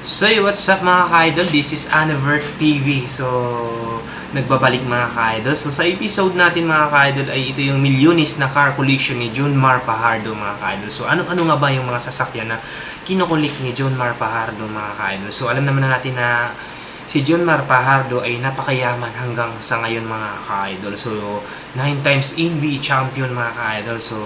So, what's up mga ka-idol? This is Anavert TV. So, nagbabalik mga ka-idol. So, sa episode natin mga ka-idol ay ito yung milyones na car collection ni Junmar Fajardo mga ka-idol. So, ano-ano nga ba yung mga sasakyan na kinukulik ni Junmar Fajardo mga ka-idol? So, alam naman na natin na si Junmar Fajardo ay napakayaman hanggang sa ngayon mga ka-idol. So, 9 times NBA champion mga ka-idol. So,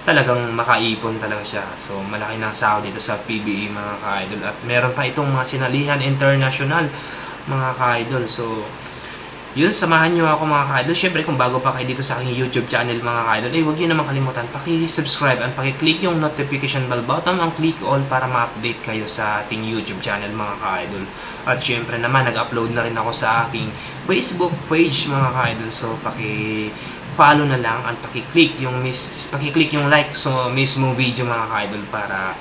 talagang makaipon talaga siya. So, malaki ng sahod dito sa PBA mga ka-idol. At meron pa itong mga sinalihan international mga ka-idol. So, yun, samahan nyo ako mga ka-idol. Siyempre, kung bago pa kayo dito sa aking YouTube channel mga ka-idol, huwag nyo naman kalimutan, paki-subscribe and paki-click yung notification bell button ang click all para ma-update kayo sa ating YouTube channel mga ka-idol. At siyempre naman, nag-upload na rin ako sa aking Facebook page mga ka-idol. So, follow na lang at paki-click yung like so mismo video mga ka-idol para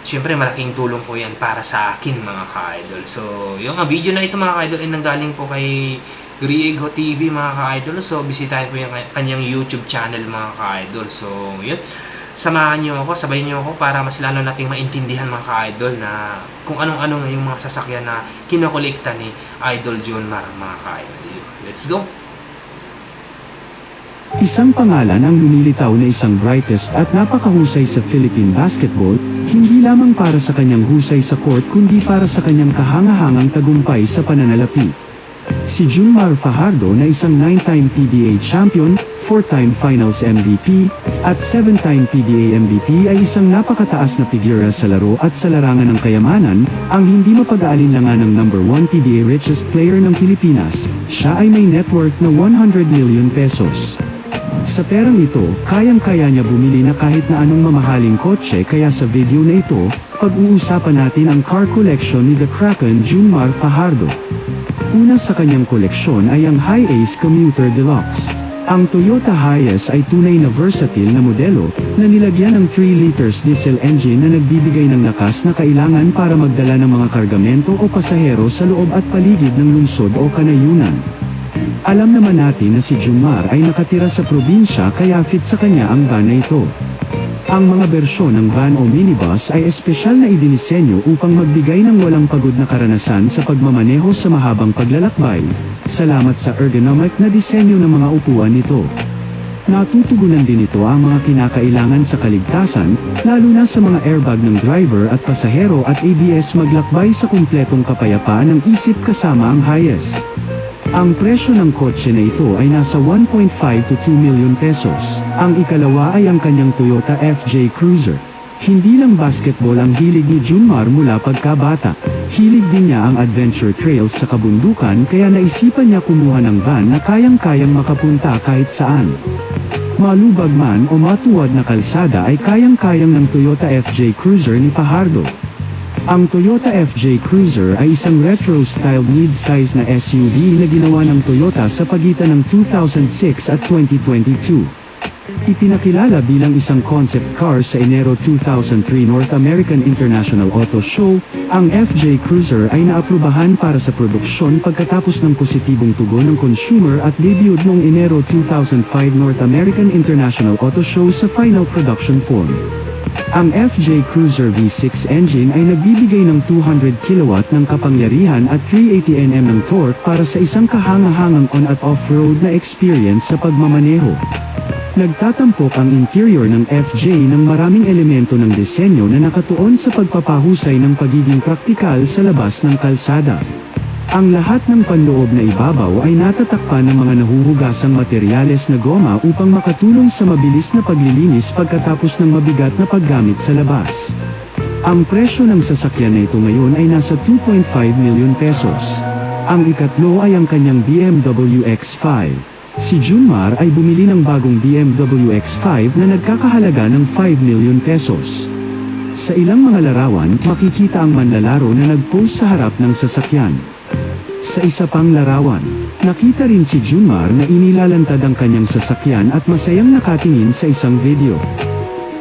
syempre malaking tulong po yan para sa akin mga ka-idol. So yung video na ito mga ka-idol ay nanggaling po kay Griego TV mga ka-idol. So bisitahin po yung kanyang YouTube channel mga ka-idol. So yun, samahan nyo ako, sabayin nyo ako para mas lalo nating maintindihan mga ka-idol na kung anong-ano nga yung mga sasakyan na kinokolekta ni Idol Junmar mga ka-idol. Let's go! Isang pangalan ang lumilitaw na isang brightest at napakahusay sa Philippine basketball, hindi lamang para sa kanyang husay sa court kundi para sa kanyang kahangahangang tagumpay sa pananalapi. Si Junmar Fajardo na isang 9-time PBA champion, 4-time finals MVP, at 7-time PBA MVP ay isang napakataas na figura sa laro at sa larangan ng kayamanan, ang hindi mapag-aalinlangan ng number 1 PBA richest player ng Pilipinas. Siya ay may net worth na 100 million pesos. Sa perang ito, kayang-kaya niya bumili na kahit na anong mamahaling kotse kaya sa video na ito, pag-uusapan natin ang car collection ni The Kraken Junmar Fajardo. Una sa kanyang koleksyon ay ang Hi-Ace Commuter Deluxe. Ang Toyota Hiace ay tunay na versatile na modelo na nilagyan ng 3 liters diesel engine na nagbibigay ng lakas na kailangan para magdala ng mga kargamento o pasahero sa loob at paligid ng lungsod o kanayunan. Alam naman natin na si Junmar ay nakatira sa probinsya kaya fit sa kanya ang van na ito. Ang mga bersyon ng van o minibus ay espesyal na idinisenyo upang magbigay ng walang pagod na karanasan sa pagmamaneho sa mahabang paglalakbay, salamat sa ergonomic na disenyo ng mga upuan nito. Natutugunan din ito ang mga kinakailangan sa kaligtasan, lalo na sa mga airbag ng driver at pasahero at ABS maglakbay sa kumpletong kapayapaan ng isip kasama ang Hiace. Ang presyo ng kotse na ito ay nasa 1.5 to 2 million pesos. Ang ikalawa ay ang kanyang Toyota FJ Cruiser. Hindi lang basketball ang hilig ni Junmar mula pagkabata. Hilig din niya ang adventure trails sa kabundukan kaya naisipan niya kumuha ng van na kayang-kayang makapunta kahit saan. Malubag man o matuwad na kalsada ay kayang-kayang ng Toyota FJ Cruiser ni Fajardo. Ang Toyota FJ Cruiser ay isang retro-styled mid-size na SUV na ginawa ng Toyota sa pagitan ng 2006 at 2022. Ipinakilala bilang isang concept car sa Enero 2003 North American International Auto Show, ang FJ Cruiser ay naaprubahan para sa produksyon pagkatapos ng positibong tugon ng consumer at debut noong Enero 2005 North American International Auto Show sa final production form. Ang FJ Cruiser V6 engine ay nagbibigay ng 200 kW ng kapangyarihan at 380 Nm ng torque para sa isang kahangahangang on at off-road na experience sa pagmamaneho. Nagtatampok ang interior ng FJ ng maraming elemento ng disenyo na nakatuon sa pagpapahusay ng pagiging praktikal sa labas ng kalsada. Ang lahat ng panloob na ibabaw ay natatakpan ng mga nahuhugasang materyales na goma upang makatulong sa mabilis na paglilinis pagkatapos ng mabigat na paggamit sa labas. Ang presyo ng sasakyan na ito ngayon ay nasa 2.5 million pesos. Ang ikatlo ay ang kanyang BMW X5. Si Junmar ay bumili ng bagong BMW X5 na nagkakahalaga ng 5 million pesos. Sa ilang mga larawan, makikita ang manlalaro na nag-pose sa harap ng sasakyan. Sa isa pang larawan, nakita rin si Junmar na inilalantad ang kanyang sasakyan at masayang nakatingin sa isang video.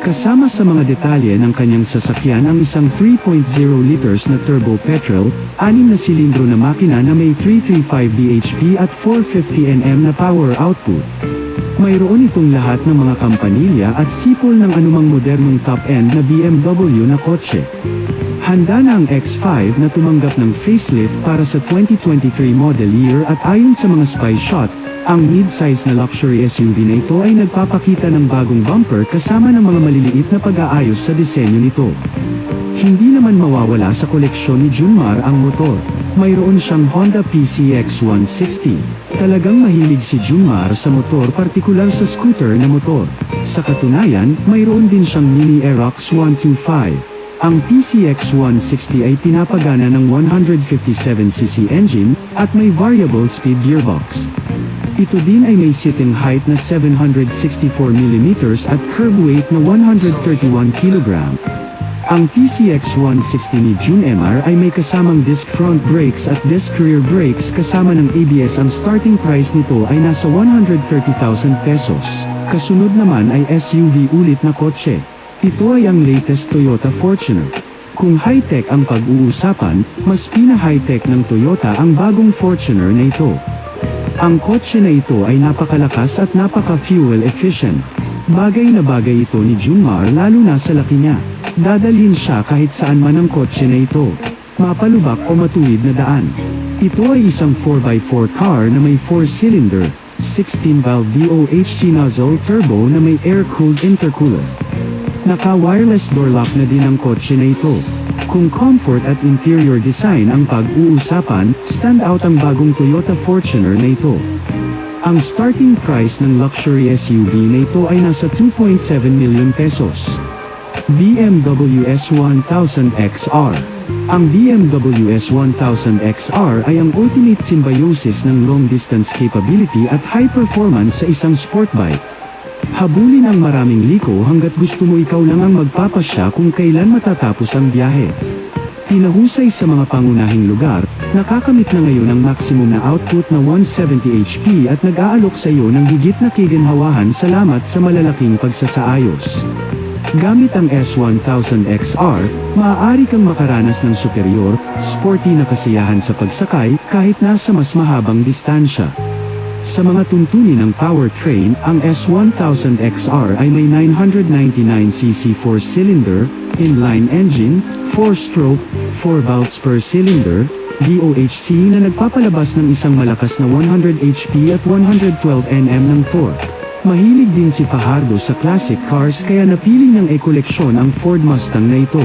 Kasama sa mga detalye ng kanyang sasakyan ang isang 3.0 liters na turbo petrol, 6 na silindro na makina na may 335 bhp at 450 Nm na power output. Mayroon itong lahat ng mga kampanilya at sipol ng anumang modernong top-end na BMW na kotse. Handa na ang X5 na tumanggap ng facelift para sa 2023 model year at ayon sa mga spy shot, ang mid-size na luxury SUV na ito ay nagpapakita ng bagong bumper kasama ng mga maliliit na pag-aayos sa disenyo nito. Hindi naman mawawala sa koleksyon ni Junmar ang motor. Mayroon siyang Honda PCX 160. Talagang mahilig si Junmar sa motor, partikular sa scooter na motor. Sa katunayan, mayroon din siyang Mini Aerox 125. Ang PCX 160 ay pinapagana ng 157cc engine at may variable speed gearbox. Ito din ay may seating height na 764mm at curb weight na 131 kg. Ang PCX 160 ni Junmar ay may kasamang disc front brakes at disc rear brakes kasama ng ABS. Ang starting price nito ay nasa 130,000 pesos. Kasunod naman ay SUV ulit na kotse. Ito ay ang latest Toyota Fortuner. Kung high-tech ang pag-uusapan, mas pina-high-tech ng Toyota ang bagong Fortuner na ito. Ang kotse na ito ay napakalakas at napaka-fuel efficient. Bagay na bagay ito ni Junmar lalo na sa laki niya. Dadalhin siya kahit saan man ang kotse na ito. Mapalubak o matuwid na daan. Ito ay isang 4x4 car na may 4-cylinder, 16-valve DOHC nozzle turbo na may air-cooled intercooler. Naka-wireless door lock na din ang kotse na ito. Kung comfort at interior design ang pag-uusapan, stand out ang bagong Toyota Fortuner na ito. Ang starting price ng luxury SUV na ito ay nasa 2.7 million pesos. BMW S1000 XR. Ang BMW S1000 XR ay ang ultimate symbiosis ng long-distance capability at high performance sa isang sport bike. Habulin ang maraming liko hanggat gusto mo ikaw lang ang magpapasya kung kailan matatapos ang biyahe. Pinahusay sa mga pangunahing lugar, nakakamit na ngayon ang maximum na output na 170 HP at nag-aalok sa iyo ng higit na kiginhawahan salamat sa malalaking pagsasaayos. Gamit ang S1000 XR, maaari kang makaranas ng superior, sporty na kasiyahan sa pagsakay kahit nasa mas mahabang distansya. Sa mga tuntunin ng powertrain, ang S1000 XR ay may 999cc 4-cylinder, inline engine, 4-stroke, 4 valves per cylinder, DOHC na nagpapalabas ng isang malakas na 100 HP at 112 Nm ng torque. Mahilig din si Fajardo sa classic cars kaya napili niyang e-koleksyon ang Ford Mustang na ito.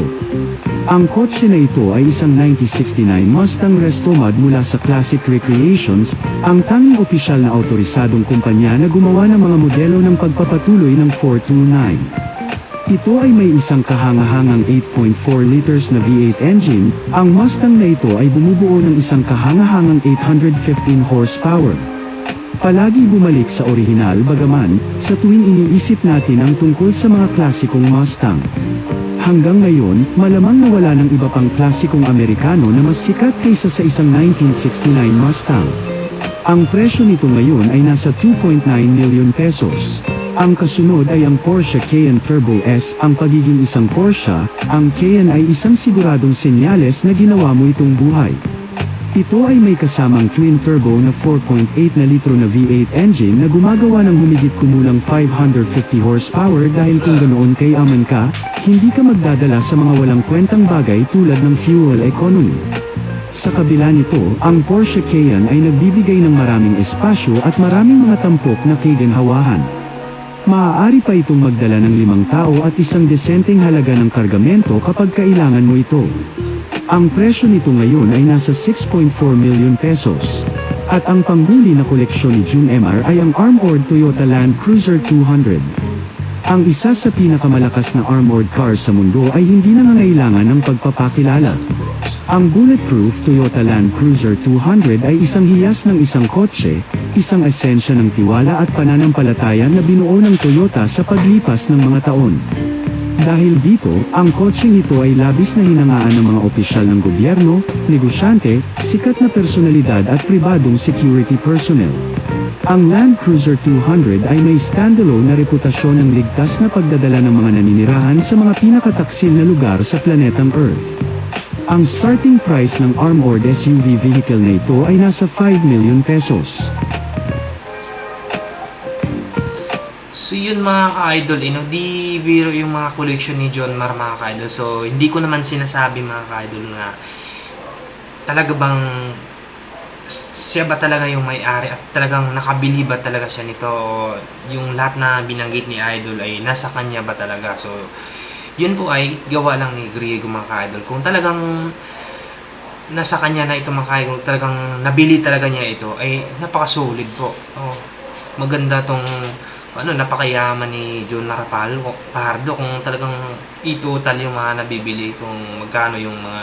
Ang kotse na ito ay isang 1969 Mustang Resto Mod mula sa Classic Recreations, ang tanging opisyal na autorisadong kumpanya na gumawa ng mga modelo ng pagpapatuloy ng 429. Ito ay may isang kahangahangang 8.4 liters na V8 engine. Ang Mustang na ito ay bumubuo ng isang kahangahangang 815 horsepower. Palagi bumalik sa orihinal bagaman, sa tuwing iniisip natin ang tungkol sa mga klasikong Mustang. Hanggang ngayon, malamang nawala ng iba pang klasikong Amerikano na mas sikat kaysa sa isang 1969 Mustang. Ang presyo nito ngayon ay nasa 2.9 million pesos. Ang kasunod ay ang Porsche Cayenne Turbo S. Ang pagiging isang Porsche, ang Cayenne ay isang siguradong senyales na ginawa mo itong buhay. Ito ay may kasamang twin-turbo na 4.8 na litro na V8 engine na gumagawa ng humigit kumulang 550 horsepower dahil kung ganoon kay aman ka, hindi ka magdadala sa mga walang kwentang bagay tulad ng fuel economy. Sa kabila nito, ang Porsche Cayenne ay nagbibigay ng maraming espasyo at maraming mga tampok na kiginhawahan. Maaari pa itong magdala ng 5 tao at isang desenteng halaga ng kargamento kapag kailangan mo ito. Ang presyo nito ngayon ay nasa 6.4 million pesos. At ang panghuli na koleksyon ni Junmar ay ang armored Toyota Land Cruiser 200. Ang isa sa pinakamalakas na armored car sa mundo ay hindi nangangailangan ng pagpapakilala. Ang bulletproof Toyota Land Cruiser 200 ay isang hiyas ng isang kotse, isang esensya ng tiwala at pananampalataya na binuo ng Toyota sa paglipas ng mga taon. Dahil dito, ang kotseng ito ay labis na hinangaan ng mga opisyal ng gobyerno, negosyante, sikat na personalidad at pribadong security personnel. Ang Land Cruiser 200 ay may standalone na reputasyon ng ligtas na pagdadala ng mga naninirahan sa mga pinakataksil na lugar sa planetang Earth. Ang starting price ng armored SUV vehicle na ito ay nasa 5 million pesos. So yun mga ka-idol, di biro yung mga collection ni John Mar mga ka-idol. So hindi ko naman sinasabi mga ka-idol nga talaga bang siya ba talaga yung may-ari at talagang nakabili ba talaga siya nito o yung lahat na binanggit ni Idol ay nasa kanya ba talaga. So yun po ay gawa lang ni Griego mga ka-idol. Kung talagang nasa kanya na ito mga ka-idol, talagang nabili talaga niya ito, ay napaka-solid po. Maganda tong napakayaman ni John Pardo kung talagang itotal yung mga nabibili, kung magkano yung mga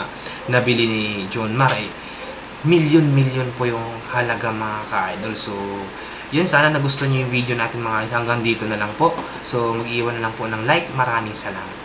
nabili ni John Mar, milyon po yung halaga mga ka-idol. So yun, sana nagustuhan niyo yung video natin mga idol. Hanggang dito na lang po. So mag-iwan na lang po ng like. Maraming salamat.